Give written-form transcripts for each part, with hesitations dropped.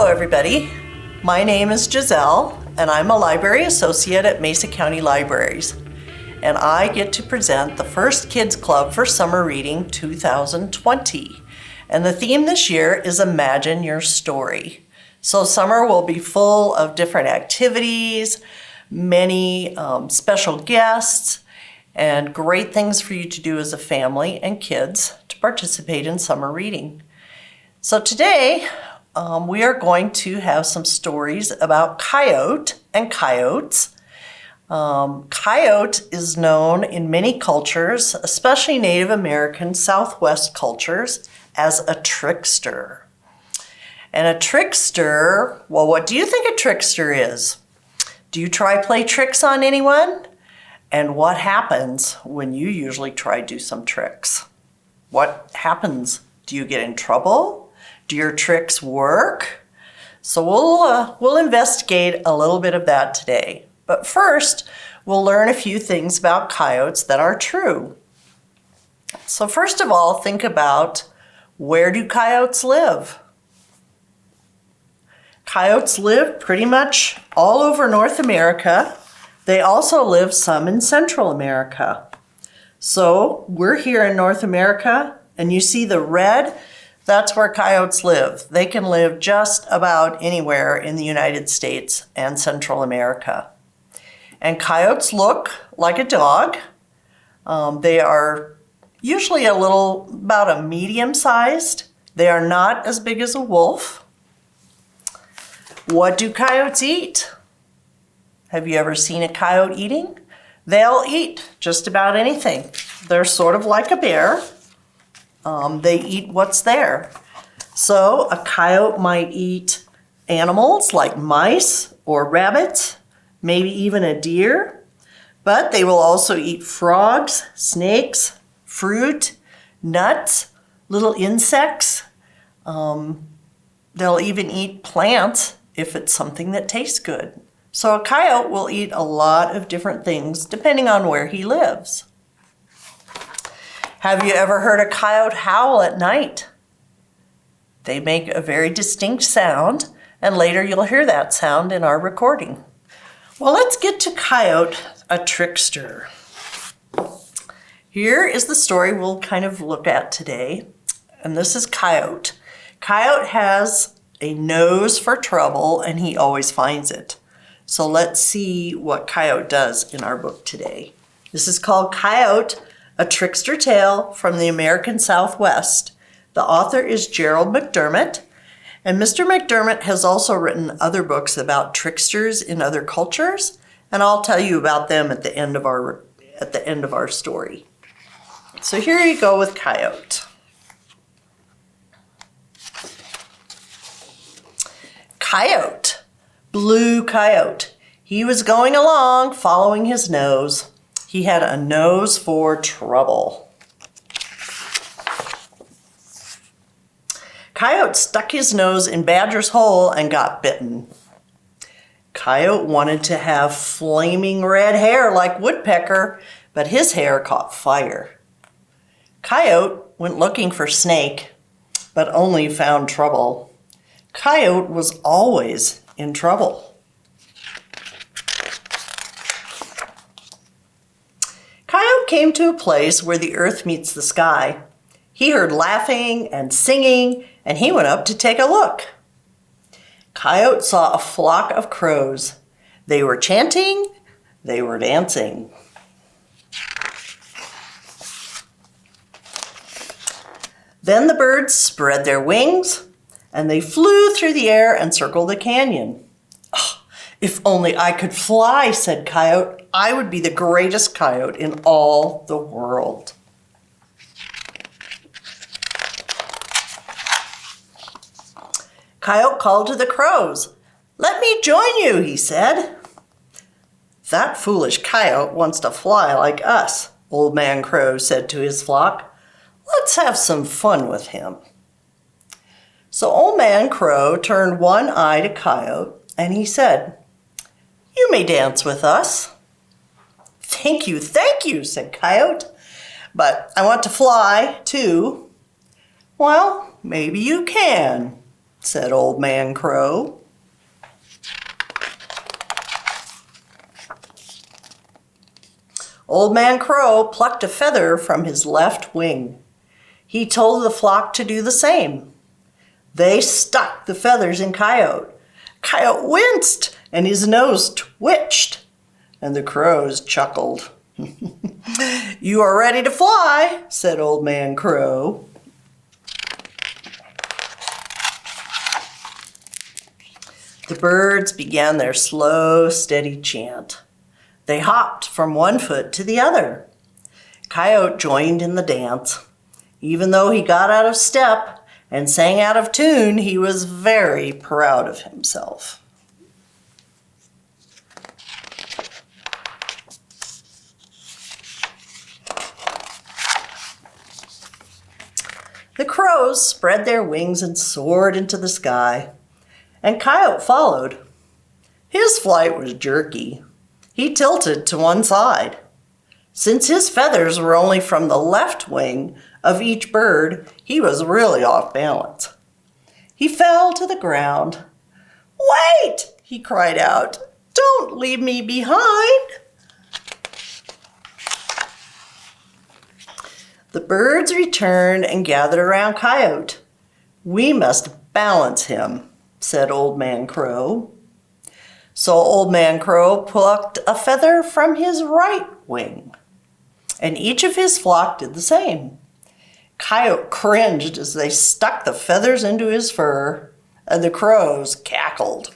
everybody. My name is Giselle, and I'm a library associate at Mesa County Libraries. And I get to present the first Kids Club for Summer Reading 2020. And the theme this year is Imagine Your Story. So summer will be full of different activities, many special guests, and great things for you to do as a family and kids to participate in summer reading. So today, we are going to have some stories about coyote and coyotes. Coyote is known in many cultures, especially Native American Southwest cultures, as a trickster. And a trickster, well, what do you think a trickster is? Do you try play tricks on anyone? And what happens when you usually try to do some tricks? What happens? Do you get in trouble? Do your tricks work? So we'll investigate a little bit of that today. But first, we'll learn a few things about coyotes that are true. So first of all, think about, where do coyotes live? Coyotes live pretty much all over North America. They also live some in Central America. So we're here in North America, and you see the red? That's where coyotes live. They can live just about anywhere in the United States and Central America. And coyotes look like a dog. They are usually about a medium-sized. They are not as big as a wolf. What do coyotes eat? Have you ever seen a coyote eating? They'll eat just about anything. They're sort of like a bear. They eat what's there. So a coyote might eat animals like mice or rabbits, maybe even a deer, but they will also eat frogs, snakes, fruit, nuts, little insects. They'll even eat plants if it's something that tastes good. So a coyote will eat a lot of different things depending on where he lives. Have you ever heard a coyote howl at night? They make a very distinct sound, and later you'll hear that sound in our recording. Well, let's get to Coyote, a trickster. Here is the story we'll kind of look at today, and this is Coyote. Coyote has a nose for trouble, and he always finds it. So let's see what Coyote does in our book today. This is called Coyote, a Trickster Tale from the American Southwest. The author is Gerald McDermott, and Mr. McDermott has also written other books about tricksters in other cultures, and I'll tell you about them at the end of our story. So here you go with Coyote. Coyote, blue coyote. He was going along, following his nose. He had a nose for trouble. Coyote stuck his nose in Badger's hole and got bitten. Coyote wanted to have flaming red hair like Woodpecker, but his hair caught fire. Coyote went looking for Snake, but only found trouble. Coyote was always in trouble. Coyote came to a place where the earth meets the sky. He heard laughing and singing, and he went up to take a look. Coyote saw a flock of crows. They were chanting, they were dancing. Then the birds spread their wings, and they flew through the air and circled the canyon. Oh, if only I could fly, said Coyote. I would be the greatest coyote in all the world. Coyote called to the crows. Let me join you, he said. That foolish coyote wants to fly like us, Old Man Crow said to his flock. Let's have some fun with him. So Old Man Crow turned one eye to Coyote and he said, You may dance with us. Thank you, said Coyote. But I want to fly, too. Well, maybe you can. said Old Man Crow. Old Man Crow plucked a feather from his left wing. He told the flock to do the same. They stuck the feathers in Coyote. Coyote winced and his nose twitched, and the crows chuckled. You are ready to fly, said Old Man Crow. The birds began their slow, steady chant. They hopped from one foot to the other. Coyote joined in the dance. Even though he got out of step and sang out of tune, he was very proud of himself. The crows spread their wings and soared into the sky, and Coyote followed. His flight was jerky. He tilted to one side. Since his feathers were only from the left wing of each bird, he was really off balance. He fell to the ground. "Wait!" he cried out. "Don't leave me behind!" The birds returned and gathered around Coyote. "We must balance him," said Old Man Crow. So Old Man Crow plucked a feather from his right wing, and each of his flock did the same. Coyote cringed as they stuck the feathers into his fur, and the crows cackled.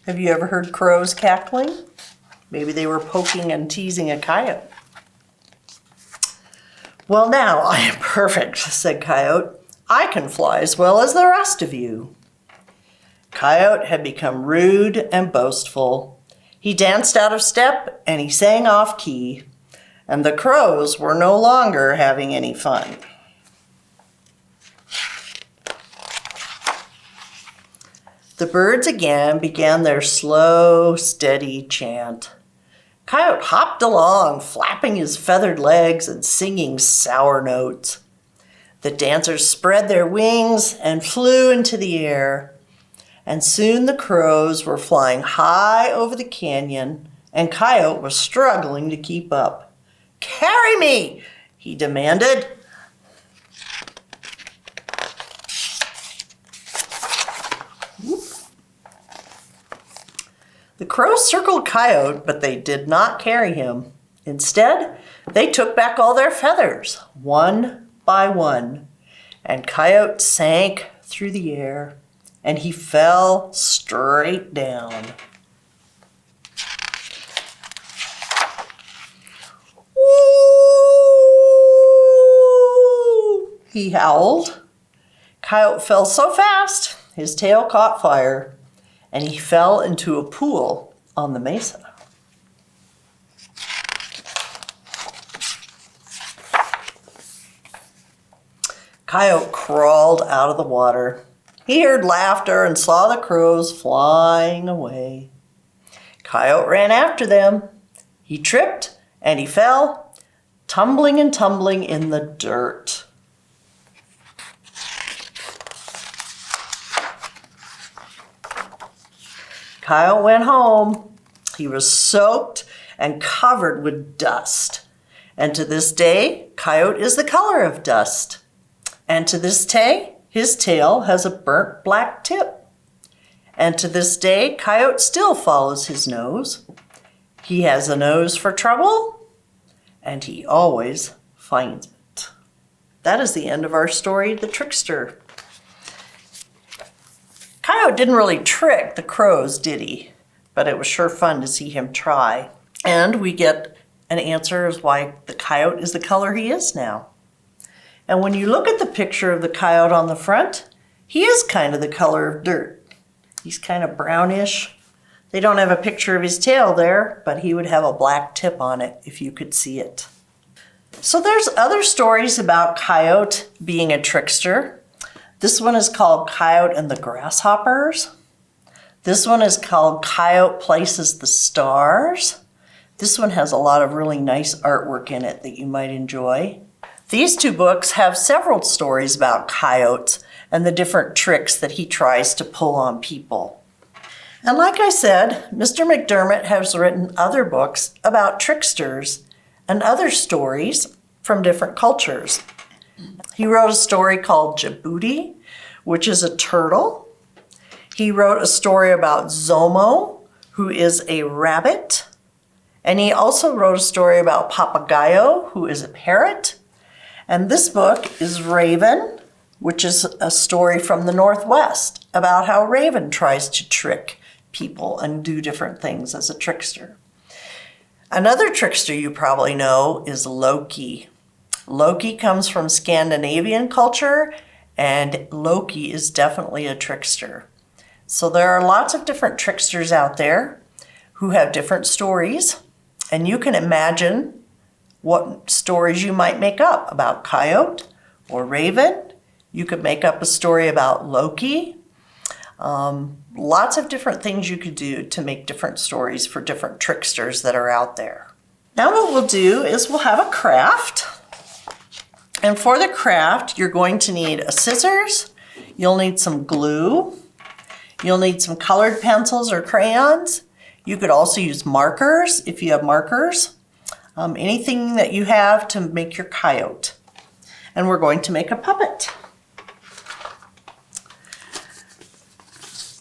Have you ever heard crows cackling? Maybe they were poking and teasing a coyote. "Well, now I am perfect," said Coyote. "I can fly as well as the rest of you." Coyote had become rude and boastful. He danced out of step and he sang off key, and the crows were no longer having any fun. The birds again began their slow, steady chant. Coyote hopped along, flapping his feathered legs and singing sour notes. The dancers spread their wings and flew into the air, and soon the crows were flying high over the canyon, and Coyote was struggling to keep up. "Carry me!" he demanded. The crows circled Coyote, but they did not carry him. Instead, they took back all their feathers, one by one, and Coyote sank through the air, and he fell straight down. "Woo!" he howled. Coyote fell so fast, his tail caught fire, and he fell into a pool on the mesa. Coyote crawled out of the water. He heard laughter and saw the crows flying away. Coyote ran after them. He tripped and he fell, tumbling and tumbling in the dirt. Coyote went home. He was soaked and covered with dust. And to this day, Coyote is the color of dust. And to this day, his tail has a burnt black tip. And to this day, Coyote still follows his nose. He has a nose for trouble, and he always finds it. That is the end of our story, The Trickster. Coyote didn't really trick the crows, did he? But it was sure fun to see him try. And we get an answer as why the coyote is the color he is now. And when you look at the picture of the coyote on the front, he is kind of the color of dirt. He's kind of brownish. They don't have a picture of his tail there, but he would have a black tip on it if you could see it. So there's other stories about Coyote being a trickster. This one is called Coyote and the Grasshoppers. This one is called Coyote Places the Stars. This one has a lot of really nice artwork in it that you might enjoy. These two books have several stories about coyotes and the different tricks that he tries to pull on people. And like I said, Mr. McDermott has written other books about tricksters and other stories from different cultures. He wrote a story called Djibouti, which is a turtle. He wrote a story about Zomo, who is a rabbit. And he also wrote a story about Papagayo, who is a parrot. And this book is Raven, which is a story from the Northwest about how Raven tries to trick people and do different things as a trickster. Another trickster you probably know is Loki. Loki comes from Scandinavian culture, and Loki is definitely a trickster. So there are lots of different tricksters out there who have different stories, and you can imagine what stories you might make up about coyote or raven. You could make up a story about Loki. Lots of different things you could do to make different stories for different tricksters that are out there. Now what we'll do is we'll have a craft. And for the craft, you're going to need a scissors, you'll need some glue, you'll need some colored pencils or crayons. You could also use markers if you have markers. Anything that you have to make your coyote. And we're going to make a puppet.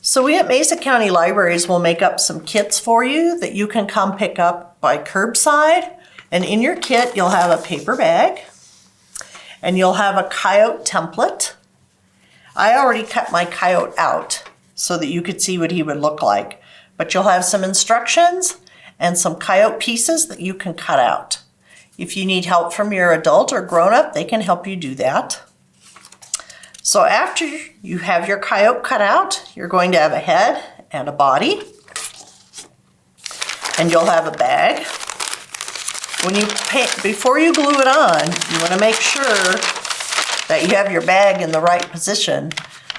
So we at Mesa County Libraries will make up some kits for you that you can come pick up by curbside. And in your kit, you'll have a paper bag and you'll have a coyote template. I already cut my coyote out so that you could see what he would look like. But you'll have some instructions and some coyote pieces that you can cut out. If you need help from your adult or grown-up, they can help you do that. So after you have your coyote cut out, you're going to have a head and a body. And you'll have a bag. Before you glue it on, you want to make sure that you have your bag in the right position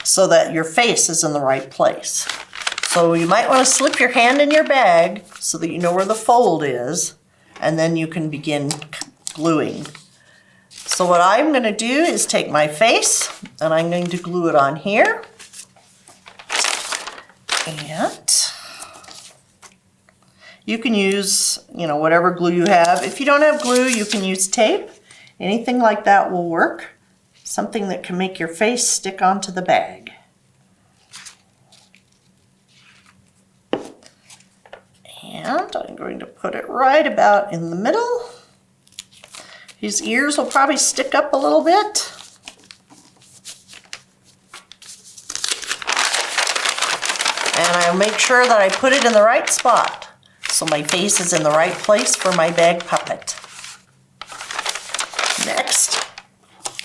so that your face is in the right place. So you might want to slip your hand in your bag so that you know where the fold is, and then you can begin gluing. So what I'm going to do is take my face and I'm going to glue it on here. And you can use, whatever glue you have. If you don't have glue, you can use tape. Anything like that will work. Something that can make your face stick onto the bag. And I'm going to put it right about in the middle. His ears will probably stick up a little bit. And I'll make sure that I put it in the right spot so my face is in the right place for my bag puppet. Next,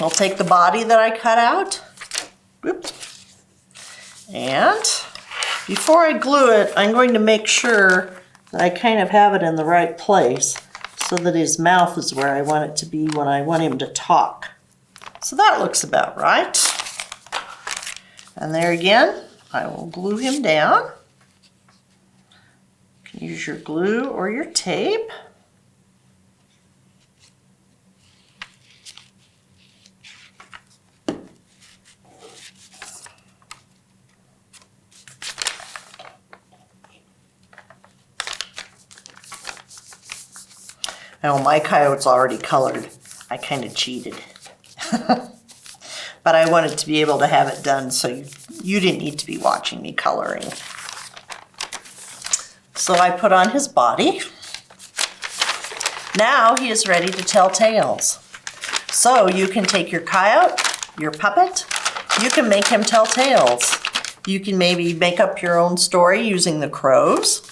I'll take the body that I cut out. Oops. And before I glue it, I'm going to make sure that I kind of have it in the right place so that his mouth is where I want it to be when I want him to talk. So that looks about right. And there again, I will glue him down. You can use your glue or your tape. Now my coyote's already colored. I kind of cheated. But I wanted to be able to have it done so you didn't need to be watching me coloring. So I put on his body. Now he is ready to tell tales. So you can take your coyote, your puppet, you can make him tell tales. You can maybe make up your own story using the crows.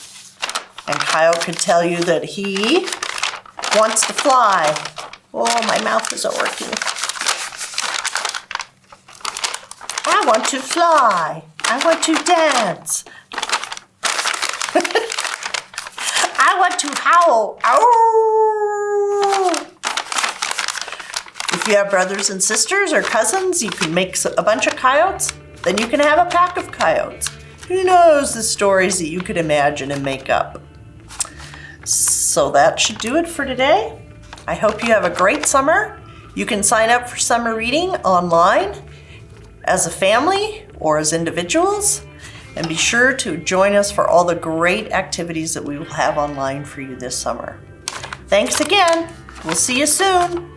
And Coyote could tell you that he wants to fly. Oh, my mouth isn't working. I want to fly. I want to dance. I want to howl. Ow! If you have brothers and sisters or cousins, you can make a bunch of coyotes. Then you can have a pack of coyotes. Who knows the stories that you could imagine and make up. So that should do it for today. I hope you have a great summer You can sign up for summer reading online as a family or as individuals, and be sure to join us for all the great activities that we will have online for you this summer. Thanks again. We'll see you soon.